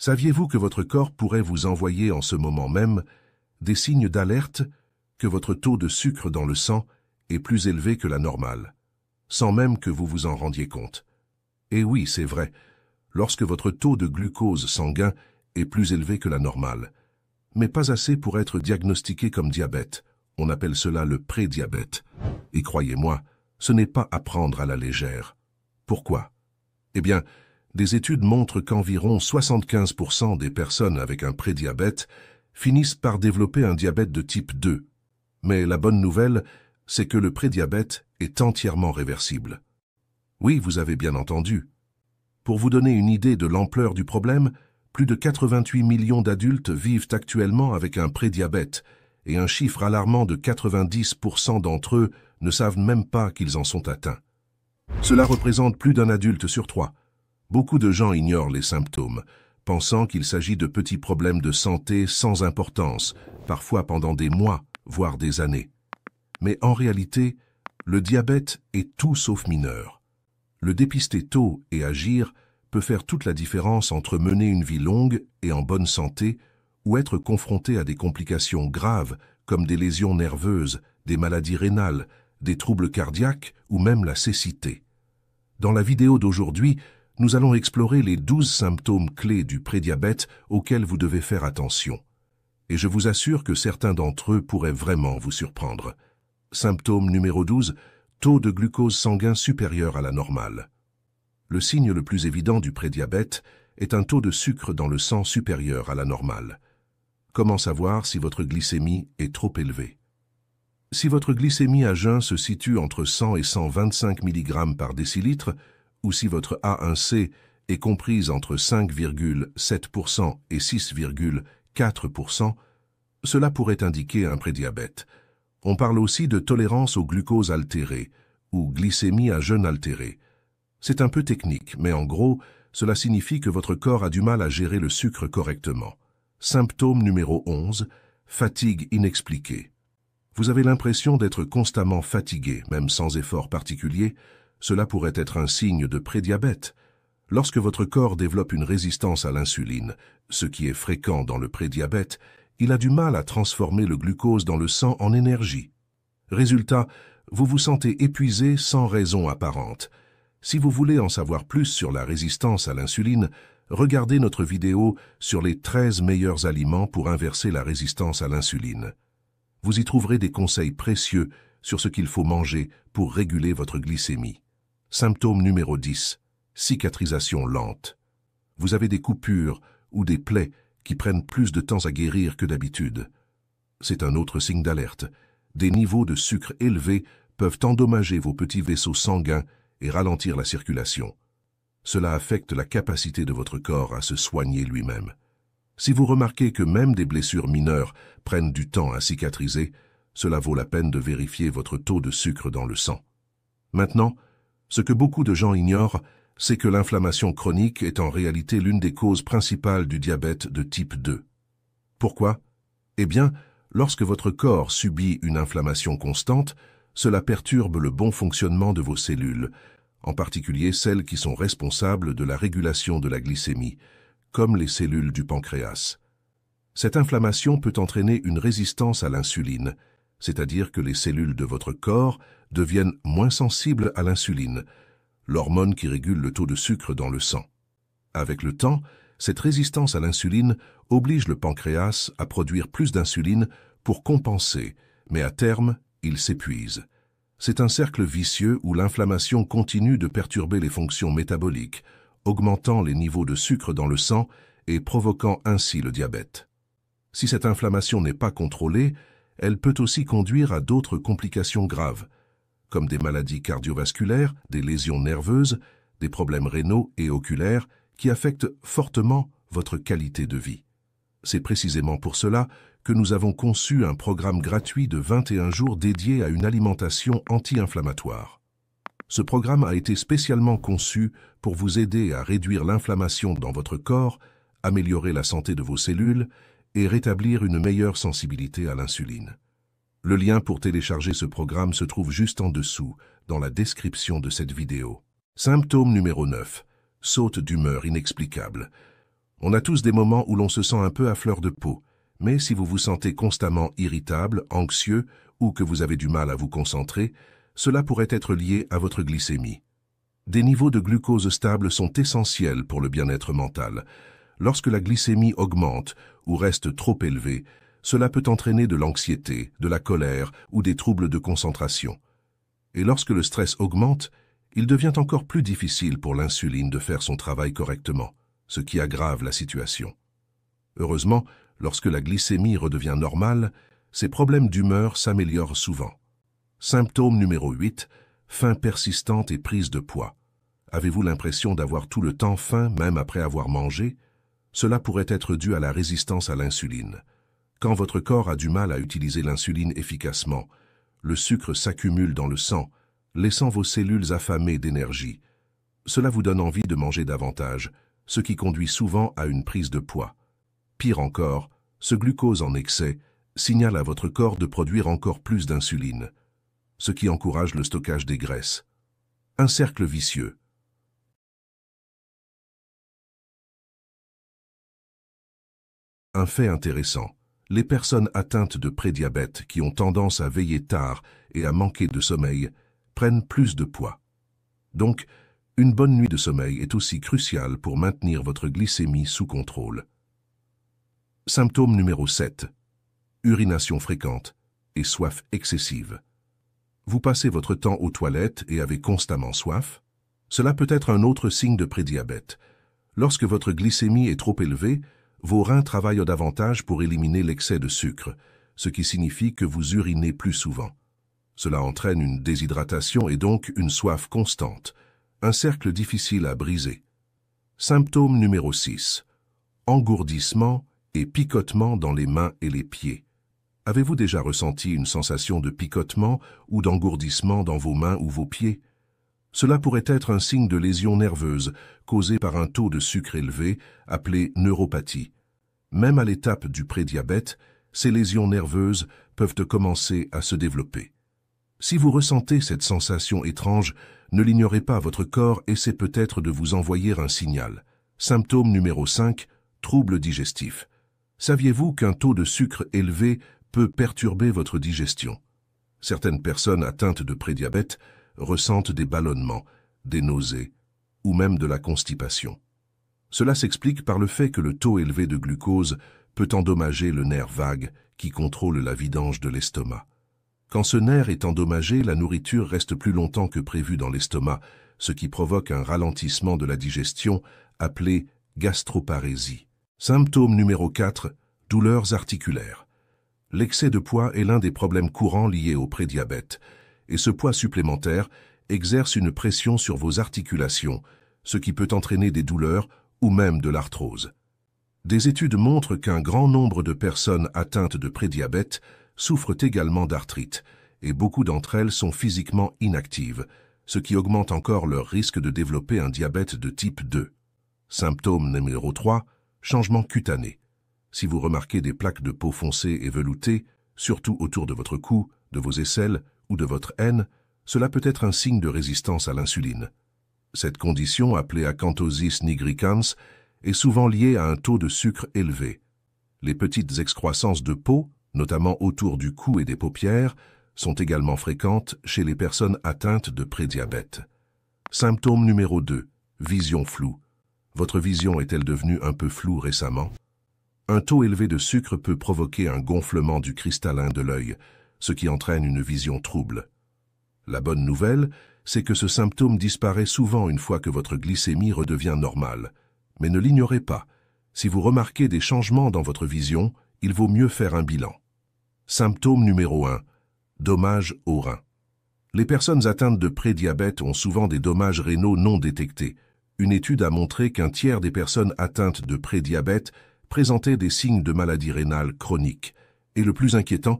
Saviez-vous que votre corps pourrait vous envoyer en ce moment même des signes d'alerte que votre taux de sucre dans le sang est plus élevé que la normale, sans même que vous vous en rendiez compte? Et oui, c'est vrai, lorsque votre taux de glucose sanguin est plus élevé que la normale, mais pas assez pour être diagnostiqué comme diabète. On appelle cela le prédiabète. Et croyez-moi, ce n'est pas à prendre à la légère. Pourquoi? Eh bien, des études montrent qu'environ 75% des personnes avec un prédiabète finissent par développer un diabète de type 2. Mais la bonne nouvelle, c'est que le prédiabète est entièrement réversible. Oui, vous avez bien entendu. Pour vous donner une idée de l'ampleur du problème, plus de 88 millions d'adultes vivent actuellement avec un prédiabète, et un chiffre alarmant de 90% d'entre eux ne savent même pas qu'ils en sont atteints. Cela représente plus d'un adulte sur 3. Beaucoup de gens ignorent les symptômes, pensant qu'il s'agit de petits problèmes de santé sans importance, parfois pendant des mois, voire des années. Mais en réalité, le diabète est tout sauf mineur. Le dépister tôt et agir peut faire toute la différence entre mener une vie longue et en bonne santé ou être confronté à des complications graves comme des lésions nerveuses, des maladies rénales, des troubles cardiaques ou même la cécité. Dans la vidéo d'aujourd'hui, nous allons explorer les 12 symptômes clés du prédiabète auxquels vous devez faire attention. Et je vous assure que certains d'entre eux pourraient vraiment vous surprendre. Symptôme numéro 12, taux de glucose sanguin supérieur à la normale. Le signe le plus évident du prédiabète est un taux de sucre dans le sang supérieur à la normale. Comment savoir si votre glycémie est trop élevée? Si votre glycémie à jeun se situe entre 100 et 125 mg par décilitre, ou si votre A1C est comprise entre 5,7% et 6,4%, cela pourrait indiquer un prédiabète. On parle aussi de tolérance au glucose altéré, ou glycémie à jeun altérée. C'est un peu technique, mais en gros, cela signifie que votre corps a du mal à gérer le sucre correctement. Symptôme numéro 11, fatigue inexpliquée. Vous avez l'impression d'être constamment fatigué, même sans effort particulier. Cela pourrait être un signe de prédiabète. Lorsque votre corps développe une résistance à l'insuline, ce qui est fréquent dans le prédiabète, il a du mal à transformer le glucose dans le sang en énergie. Résultat, vous vous sentez épuisé sans raison apparente. Si vous voulez en savoir plus sur la résistance à l'insuline, regardez notre vidéo sur les 13 meilleurs aliments pour inverser la résistance à l'insuline. Vous y trouverez des conseils précieux sur ce qu'il faut manger pour réguler votre glycémie. Symptôme numéro 10, cicatrisation lente. Vous avez des coupures ou des plaies qui prennent plus de temps à guérir que d'habitude. C'est un autre signe d'alerte. Des niveaux de sucre élevés peuvent endommager vos petits vaisseaux sanguins et ralentir la circulation. Cela affecte la capacité de votre corps à se soigner lui-même. Si vous remarquez que même des blessures mineures prennent du temps à cicatriser, cela vaut la peine de vérifier votre taux de sucre dans le sang. Maintenant, ce que beaucoup de gens ignorent, c'est que l'inflammation chronique est en réalité l'une des causes principales du diabète de type 2. Pourquoi? Eh bien, lorsque votre corps subit une inflammation constante, cela perturbe le bon fonctionnement de vos cellules, en particulier celles qui sont responsables de la régulation de la glycémie, comme les cellules du pancréas. Cette inflammation peut entraîner une résistance à l'insuline, c'est-à-dire que les cellules de votre corps deviennent moins sensibles à l'insuline, l'hormone qui régule le taux de sucre dans le sang. Avec le temps, cette résistance à l'insuline oblige le pancréas à produire plus d'insuline pour compenser, mais à terme, il s'épuise. C'est un cercle vicieux où l'inflammation continue de perturber les fonctions métaboliques, augmentant les niveaux de sucre dans le sang et provoquant ainsi le diabète. Si cette inflammation n'est pas contrôlée, elle peut aussi conduire à d'autres complications graves, comme des maladies cardiovasculaires, des lésions nerveuses, des problèmes rénaux et oculaires qui affectent fortement votre qualité de vie. C'est précisément pour cela que nous avons conçu un programme gratuit de 21 jours dédié à une alimentation anti-inflammatoire. Ce programme a été spécialement conçu pour vous aider à réduire l'inflammation dans votre corps, améliorer la santé de vos cellules et rétablir une meilleure sensibilité à l'insuline. Le lien pour télécharger ce programme se trouve juste en dessous, dans la description de cette vidéo. Symptôme numéro 9. Saute d'humeur inexplicable. On a tous des moments où l'on se sent un peu à fleur de peau, mais si vous vous sentez constamment irritable, anxieux ou que vous avez du mal à vous concentrer, cela pourrait être lié à votre glycémie. Des niveaux de glucose stables sont essentiels pour le bien-être mental. Lorsque la glycémie augmente ou reste trop élevée, cela peut entraîner de l'anxiété, de la colère ou des troubles de concentration. Et lorsque le stress augmente, il devient encore plus difficile pour l'insuline de faire son travail correctement, ce qui aggrave la situation. Heureusement, lorsque la glycémie redevient normale, ces problèmes d'humeur s'améliorent souvent. Symptôme numéro 8, faim persistante et prise de poids. Avez-vous l'impression d'avoir tout le temps faim même après avoir mangé? Cela pourrait être dû à la résistance à l'insuline. Quand votre corps a du mal à utiliser l'insuline efficacement, le sucre s'accumule dans le sang, laissant vos cellules affamées d'énergie. Cela vous donne envie de manger davantage, ce qui conduit souvent à une prise de poids. Pire encore, ce glucose en excès signale à votre corps de produire encore plus d'insuline, ce qui encourage le stockage des graisses. Un cercle vicieux. Un fait intéressant. Les personnes atteintes de prédiabète qui ont tendance à veiller tard et à manquer de sommeil prennent plus de poids. Donc, une bonne nuit de sommeil est aussi cruciale pour maintenir votre glycémie sous contrôle. Symptôme numéro 7. Urination fréquente et soif excessive. Vous passez votre temps aux toilettes et avez constamment soif? Cela peut être un autre signe de prédiabète. Lorsque votre glycémie est trop élevée, vos reins travaillent davantage pour éliminer l'excès de sucre, ce qui signifie que vous urinez plus souvent. Cela entraîne une déshydratation et donc une soif constante, un cercle difficile à briser. Symptôme numéro 6. Engourdissement et picotement dans les mains et les pieds. Avez-vous déjà ressenti une sensation de picotement ou d'engourdissement dans vos mains ou vos pieds? Cela pourrait être un signe de lésion nerveuse causée par un taux de sucre élevé, appelé neuropathie. Même à l'étape du prédiabète, ces lésions nerveuses peuvent commencer à se développer. Si vous ressentez cette sensation étrange, ne l'ignorez pas, votre corps essaie peut-être de vous envoyer un signal. Symptôme numéro 5, troubles digestifs. Saviez-vous qu'un taux de sucre élevé peut perturber votre digestion? Certaines personnes atteintes de prédiabète ressentent des ballonnements, des nausées ou même de la constipation. Cela s'explique par le fait que le taux élevé de glucose peut endommager le nerf vague qui contrôle la vidange de l'estomac. Quand ce nerf est endommagé, la nourriture reste plus longtemps que prévu dans l'estomac, ce qui provoque un ralentissement de la digestion appelé gastroparésie. Symptôme numéro 4, douleurs articulaires. L'excès de poids est l'un des problèmes courants liés au prédiabète, et ce poids supplémentaire exerce une pression sur vos articulations, ce qui peut entraîner des douleurs ou même de l'arthrose. Des études montrent qu'un grand nombre de personnes atteintes de prédiabète souffrent également d'arthrite, et beaucoup d'entre elles sont physiquement inactives, ce qui augmente encore leur risque de développer un diabète de type 2. Symptôme numéro 3, changement cutané. Si vous remarquez des plaques de peau foncées et veloutées, surtout autour de votre cou, de vos aisselles ou de votre aine, cela peut être un signe de résistance à l'insuline. Cette condition, appelée acanthosis nigricans, est souvent liée à un taux de sucre élevé. Les petites excroissances de peau, notamment autour du cou et des paupières, sont également fréquentes chez les personnes atteintes de prédiabète. Symptôme numéro 2, vision floue. Votre vision est-elle devenue un peu floue récemment? Un taux élevé de sucre peut provoquer un gonflement du cristallin de l'œil, ce qui entraîne une vision trouble. La bonne nouvelle, c'est que ce symptôme disparaît souvent une fois que votre glycémie redevient normale. Mais ne l'ignorez pas, si vous remarquez des changements dans votre vision, il vaut mieux faire un bilan. Symptôme numéro 1, dommages aux reins. Les personnes atteintes de prédiabète ont souvent des dommages rénaux non détectés. Une étude a montré qu'un tiers des personnes atteintes de prédiabète présentaient des signes de maladie rénale chronique. Et le plus inquiétant,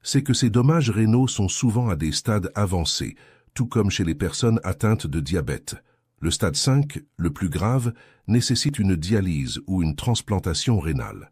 c'est que ces dommages rénaux sont souvent à des stades avancés, tout comme chez les personnes atteintes de diabète. Le stade 5, le plus grave, nécessite une dialyse ou une transplantation rénale.